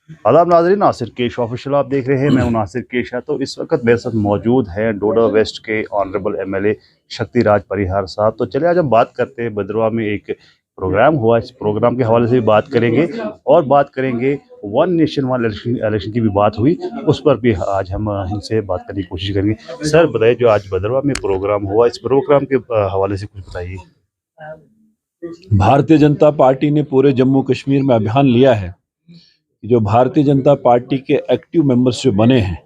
आदाब नाज़रीन, नासिर केश ऑफिशियल आप देख रहे हैं। मैं हूं नासिर केशा। तो इस वक्त मेरे साथ मौजूद हैं डोडा वेस्ट के ऑनरेबल एमएलए शक्तिराज परिहार साहब। तो चलिए आज हम बात करते हैं, भद्रवाह में एक प्रोग्राम हुआ, इस प्रोग्राम के हवाले से भी बात करेंगे और बात करेंगे वन नेशन वन इलेक्शन की भी बात हुई, उस पर भी आज हम इनसे बात करने की कोशिश करेंगे। सर बताइए, जो आज भद्रवाह में प्रोग्राम हुआ, इस प्रोग्राम के हवाले से कुछ बताइए। भारतीय जनता पार्टी ने पूरे जम्मू कश्मीर में अभियान लिया है कि जो भारतीय जनता पार्टी के एक्टिव मेंबर्स जो बने हैं,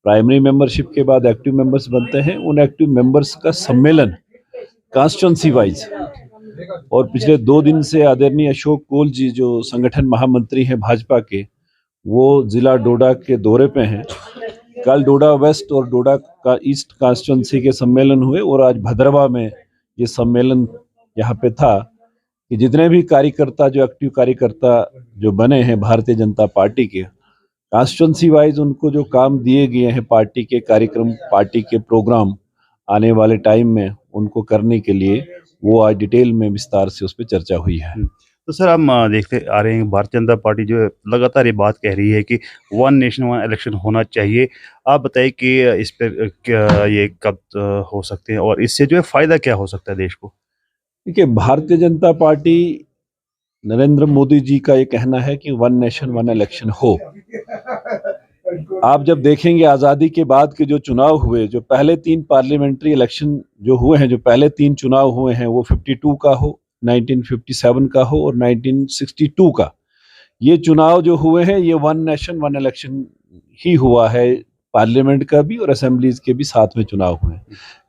प्राइमरी मेंबरशिप के बाद एक्टिव मेंबर्स बनते हैं, उन एक्टिव मेंबर्स का सम्मेलन कॉन्स्टिट्यूंसी वाइज। और पिछले 2 दिन से आदरणीय अशोक कोल जी जो संगठन महामंत्री हैं भाजपा के, वो जिला डोडा के दौरे पे हैं। कल डोडा वेस्ट और डोडा का ईस्ट कॉन्स्टिट्यूंसी के सम्मेलन हुए और आज भद्रवाह में ये सम्मेलन यहाँ पे था कि जितने भी कार्यकर्ता, जो एक्टिव कार्यकर्ता जो बने हैं भारतीय जनता पार्टी के, कॉन्स्टिट्यूंसी वाइज उनको जो काम दिए गए हैं, पार्टी के कार्यक्रम, पार्टी के प्रोग्राम आने वाले टाइम में उनको करने के लिए, वो आज डिटेल में विस्तार से उस पर चर्चा हुई है। तो सर हम देखते आ रहे हैं, भारतीय जनता पार्टी जो है लगातार ये बात कह रही है कि वन नेशन वन इलेक्शन होना चाहिए। आप बताइए कि इस पर क्या ये कब हो सकते हैं और इससे जो है फ़ायदा क्या हो सकता है देश को? देखिए, भारतीय जनता पार्टी, नरेंद्र मोदी जी का ये कहना है कि वन नेशन वन इलेक्शन हो। आप जब देखेंगे आज़ादी के बाद के जो चुनाव हुए, जो पहले 3 पार्लियामेंट्री इलेक्शन जो हुए हैं, जो पहले 3 चुनाव हुए हैं, वो 52 का हो, 1957 का हो और 1962 का, ये चुनाव जो हुए हैं, ये वन नेशन वन इलेक्शन ही हुआ है। पार्लियामेंट का भी और असेंबलीज के भी साथ में चुनाव हुए।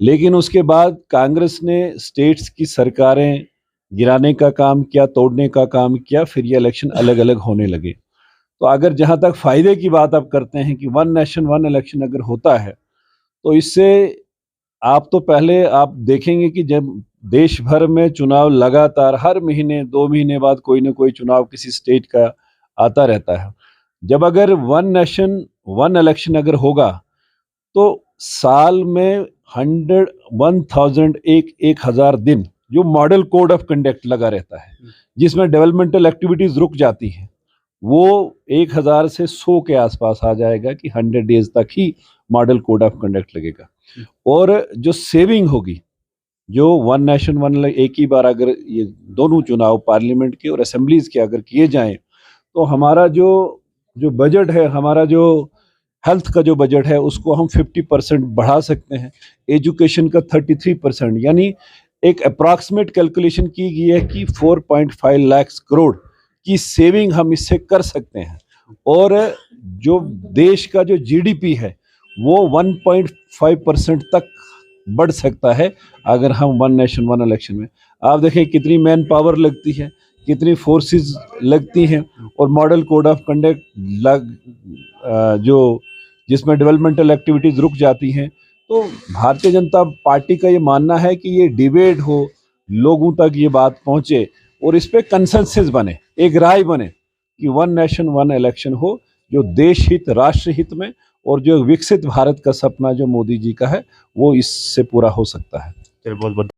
लेकिन उसके बाद कांग्रेस ने स्टेट्स की सरकारें गिराने का काम किया, तोड़ने का काम किया, फिर ये इलेक्शन अलग अलग होने लगे। तो अगर जहां तक फायदे की बात आप करते हैं कि वन नेशन वन इलेक्शन अगर होता है, तो इससे आप तो पहले आप देखेंगे कि जब देश भर में चुनाव लगातार हर महीने 2 महीने बाद कोई ना कोई चुनाव किसी स्टेट का आता रहता है। जब अगर वन नेशन वन इलेक्शन अगर होगा, तो साल में 1000 दिन जो मॉडल कोड ऑफ कंडक्ट लगा रहता है, जिसमें डेवलपमेंटल एक्टिविटीज रुक जाती हैं, वो 1000 से 100 के आसपास आ जाएगा कि 100 डेज तक ही मॉडल कोड ऑफ कंडक्ट लगेगा। और जो सेविंग होगी, जो वन नेशन वन, एक ही बार अगर ये दोनों चुनाव पार्लियामेंट के और असेंबलीज के अगर किए जाएं, तो हमारा जो जो बजट है, हमारा जो हेल्थ का जो बजट है, उसको हम 50% बढ़ा सकते हैं, एजुकेशन का 33%, यानी एक अप्रॉक्सीमेट कैलकुलेशन की गई है कि 4.5 लाख करोड़ की सेविंग हम इससे कर सकते हैं। और जो देश का जो जीडीपी है, वो 1.5% तक बढ़ सकता है अगर हम वन नेशन वन इलेक्शन में। आप देखें कितनी मैन पावर लगती है, कितनी फोर्सेस लगती हैं, और मॉडल कोड ऑफ कंडक्ट जो जिसमें डेवलपमेंटल एक्टिविटीज रुक जाती हैं। तो भारतीय जनता पार्टी का ये मानना है कि ये डिबेट हो, लोगों तक ये बात पहुंचे और इस पे कंसेंसस बने, एक राय बने कि वन नेशन वन इलेक्शन हो, जो देश हित, राष्ट्र हित में, और जो विकसित भारत का सपना जो मोदी जी का है, वो इससे पूरा हो सकता है। चलिए बहुत बहुत